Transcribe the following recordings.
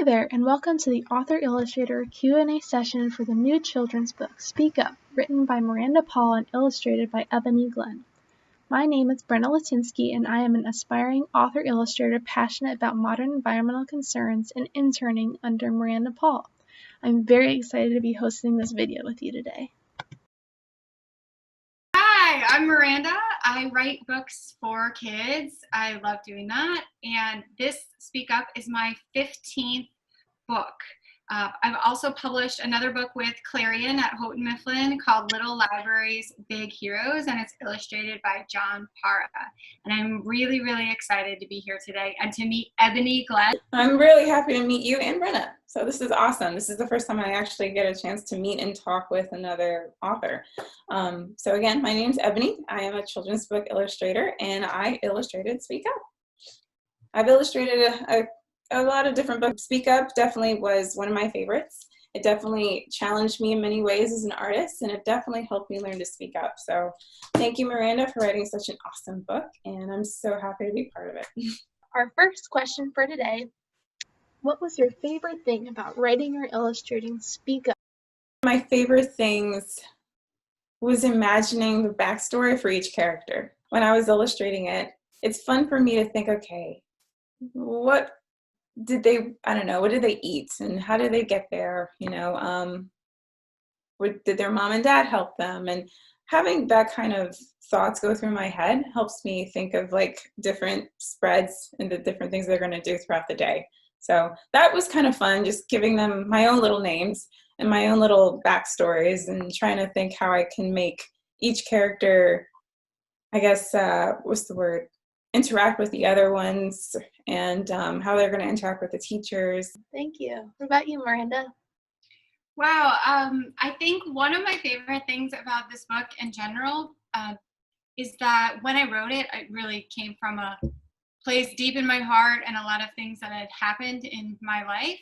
Hi there, and welcome to the Author-Illustrator Q&A session for the new children's book, Speak Up, written by Miranda Paul and illustrated by Ebony Glenn. My name is Brenna Latinsky, and I am an aspiring author-illustrator passionate about modern environmental concerns and interning under Miranda Paul. I'm very excited to be hosting this video with you today. Hi, I'm Miranda. I write books for kids. I love doing that. And this Speak Up is my 15th book. I've also published another book with Clarion at Houghton Mifflin called Little Libraries, Big Heroes, and it's illustrated by John Parra. And I'm really, really excited to be here today and to meet Ebony Glenn. I'm really happy to meet you and Brenna. So this is awesome. This is the first time I actually get a chance to meet and talk with another author. So again, my name's Ebony. I am a children's book illustrator, and I illustrated Speak Up. I've illustrated a lot of different books. Speak Up definitely was one of my favorites. It definitely challenged me in many ways as an artist, and it definitely helped me learn to speak up. So thank you, Miranda, for writing such an awesome book, and I'm so happy to be part of it. Our first question for today: what was your favorite thing about writing or illustrating Speak Up? My favorite things was imagining the backstory for each character. When I was illustrating it, it's fun for me to think, okay, what did they, I don't know, what did they eat and how did they get there? You know, did their mom and dad help them? And having that kind of thoughts go through my head helps me think of like different spreads and the different things they're going to do throughout the day. So that was kind of fun, just giving them my own little names and my own little backstories and trying to think how I can make each character, I guess, what's the word? Interact with the other ones and how they're going to interact with the teachers. Thank you. What about you, Miranda? Wow, I think one of my favorite things about this book in general is that when I wrote it, it really came from a place deep in my heart and a lot of things that had happened in my life.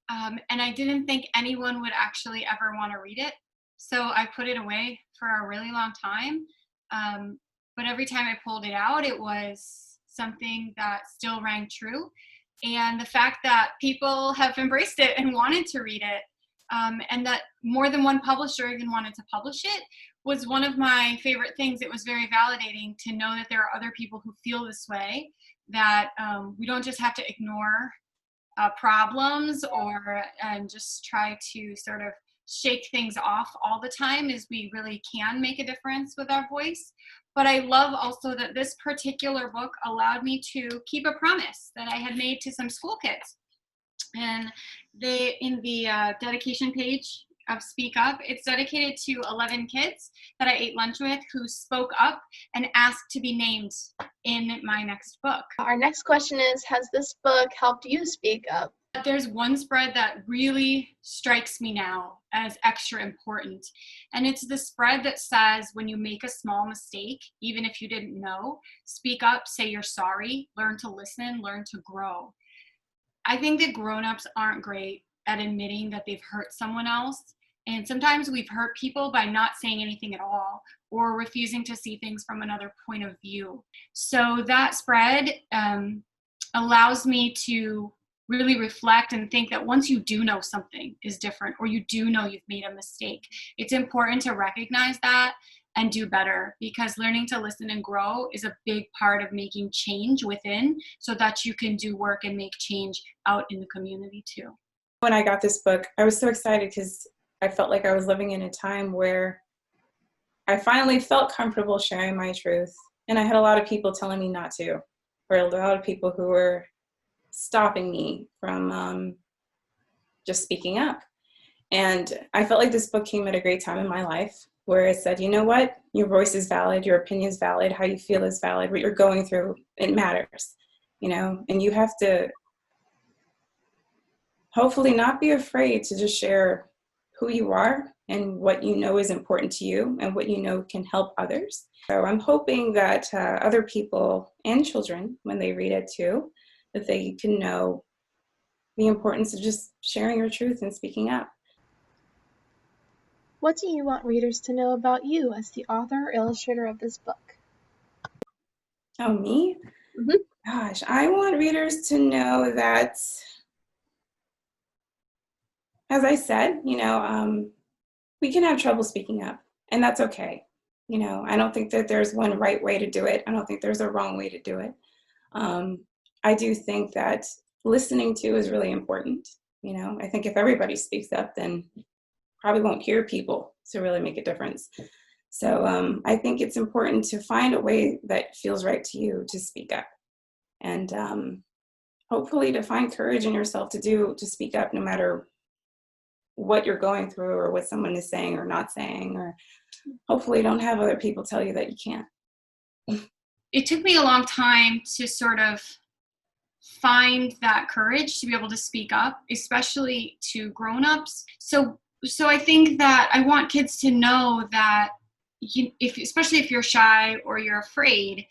And I didn't think anyone would actually ever want to read it. So I put it away for a really long time. But every time I pulled it out, it was something that still rang true. And the fact that people have embraced it and wanted to read it, and that more than one publisher even wanted to publish it, was one of my favorite things. It was very validating to know that there are other people who feel this way, that we don't just have to ignore problems or just try to sort of shake things off all the time, as we really can make a difference with our voice. But I love also that this particular book allowed me to keep a promise that I had made to some school kids. And in the dedication page of Speak Up, it's dedicated to 11 kids that I ate lunch with who spoke up and asked to be named in my next book. Our next question is, has this book helped you speak up? There's one spread that really strikes me now as extra important, and it's the spread that says when you make a small mistake, even if you didn't know, speak up, say you're sorry, learn to listen, learn to grow. I think that grown-ups aren't great at admitting that they've hurt someone else, and sometimes we've hurt people by not saying anything at all or refusing to see things from another point of view. So that spread allows me to really reflect and think that once you do know something is different, or you do know you've made a mistake, it's important to recognize that and do better, because learning to listen and grow is a big part of making change within, so that you can do work and make change out in the community too. When I got this book, I was so excited because I felt like I was living in a time where I finally felt comfortable sharing my truth, and I had a lot of people telling me not to, or a lot of people who were stopping me from just speaking up. And I felt like this book came at a great time in my life, where it said, you know what, your voice is valid, your opinion is valid, how you feel is valid, what you're going through, it matters, you know, and you have to hopefully not be afraid to just share who you are and what you know is important to you and what you know can help others. So I'm hoping that other people and children, when they read it too, that they can know the importance of just sharing your truth and speaking up. What do you want readers to know about you as the author or illustrator of this book? Oh, me? Gosh, I want readers to know that as I said, we can have trouble speaking up, and that's okay. I don't think that there's one right way to do it. I don't think there's a wrong way to do it. I do think that listening to is really important. I think if everybody speaks up, then probably won't hear people to really make a difference. So I think it's important to find a way that feels right to you to speak up, and hopefully to find courage in yourself to speak up no matter what you're going through or what someone is saying or not saying, or hopefully don't have other people tell you that you can't. It took me a long time to sort of find that courage to be able to speak up, especially to grown-ups. So I think that I want kids to know that especially if you're shy or you're afraid,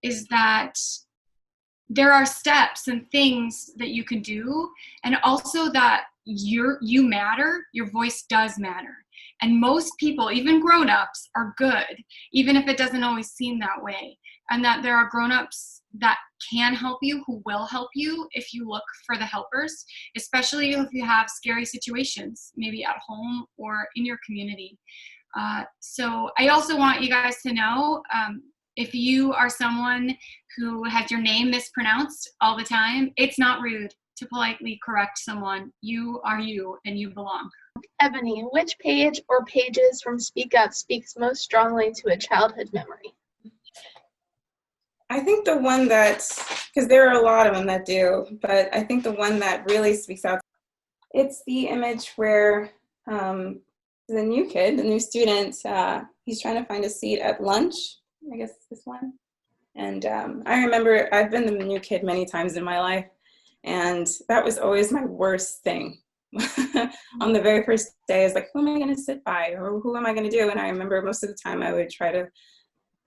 is that there are steps and things that you can do, and also that you matter, your voice does matter. And most people, even grown-ups, are good, even if it doesn't always seem that way. And that there are grown-ups that can help you, who will help you if you look for the helpers, especially if you have scary situations, maybe at home or in your community. So I also want you guys to know, if you are someone who has your name mispronounced all the time, it's not rude to politely correct someone. You are you, and you belong. Ebony, which page or pages from Speak Up speaks most strongly to a childhood memory? I think the one because there are a lot of them that do, but I think the one that really speaks out, it's the image where the new student, he's trying to find a seat at lunch. I guess this one. And I remember I've been the new kid many times in my life, and that was always my worst thing. On the very first day, I was like, who am I going to sit by, or who am I going to do? And I remember most of the time I would try to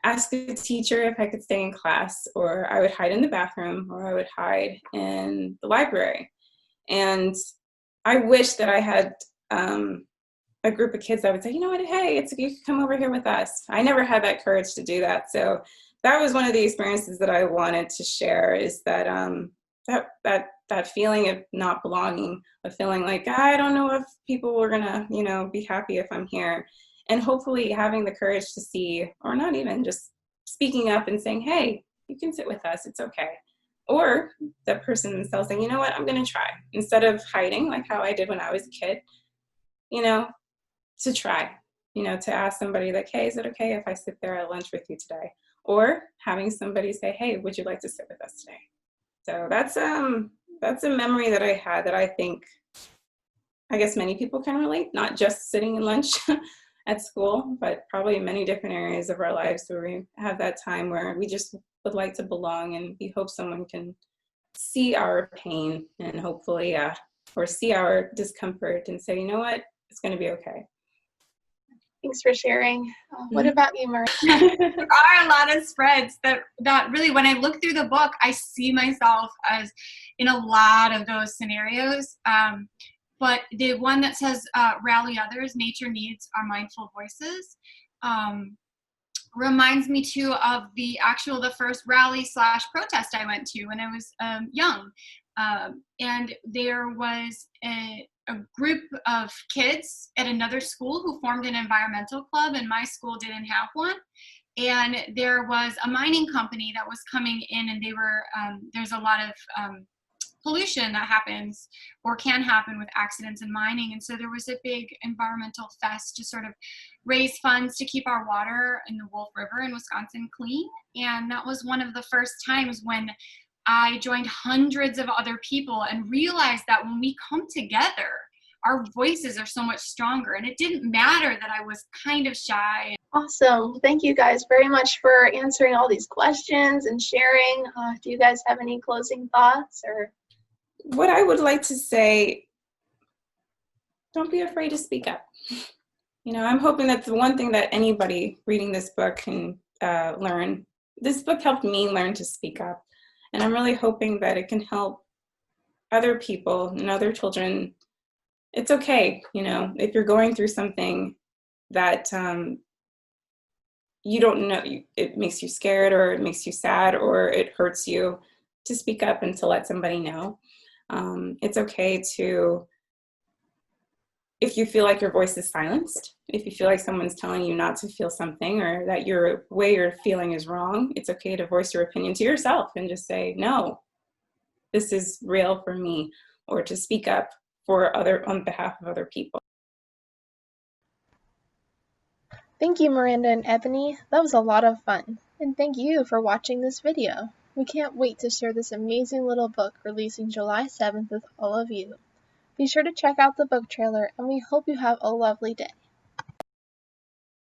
ask the teacher if I could stay in class, or I would hide in the bathroom, or I would hide in the library. And I wish that I had a group of kids that would say, you know what, hey, you can come over here with us. I never had that courage to do that. So that was one of the experiences that I wanted to share, is that that feeling of not belonging, of feeling like, I don't know if people are gonna, be happy if I'm here. And hopefully having the courage to see, or not even just speaking up and saying, hey, you can sit with us, it's okay. Or the person themselves saying, you know what, I'm gonna try. Instead of hiding like how I did when I was a kid, to try, to ask somebody like, hey, is it okay if I sit there at lunch with you today? Or having somebody say, hey, would you like to sit with us today? So that's a memory that I had that I guess many people can relate, not just sitting in lunch at school, but probably in many different areas of our lives where we have that time where we just would like to belong, and we hope someone can see our pain and hopefully, or see our discomfort and say, you know what, it's going to be okay. Thanks for sharing. What about you, Miranda? There are a lot of spreads that really, when I look through the book, I see myself as in a lot of those scenarios. But the one that says, rally others, nature needs our mindful voices, reminds me too of the first rally/protest I went to when I was young. And there was a group of kids at another school who formed an environmental club, and my school didn't have one. And there was a mining company that was coming in, and they were there's a lot of pollution that happens or can happen with accidents in mining. And so there was a big environmental fest to sort of raise funds to keep our water in the Wolf River in Wisconsin clean. And that was one of the first times when I joined hundreds of other people and realized that when we come together, our voices are so much stronger. And it didn't matter that I was kind of shy. Awesome. Thank you guys very much for answering all these questions and sharing. Do you guys have any closing thoughts? Or what I would like to say, don't be afraid to speak up. I'm hoping that the one thing that anybody reading this book can learn. This book helped me learn to speak up. And I'm really hoping that it can help other people and other children. It's okay, if you're going through something that you don't know, it makes you scared, or it makes you sad, or it hurts you, to speak up and to let somebody know. It's okay to if you feel like your voice is silenced, if you feel like someone's telling you not to feel something or that your way you're feeling is wrong, it's okay to voice your opinion to yourself and just say, no, this is real for me, or to speak up on behalf of other people. Thank you, Miranda and Ebony. That was a lot of fun. And thank you for watching this video. We can't wait to share this amazing little book releasing July 7th with all of you. Be sure to check out the book trailer, and we hope you have a lovely day.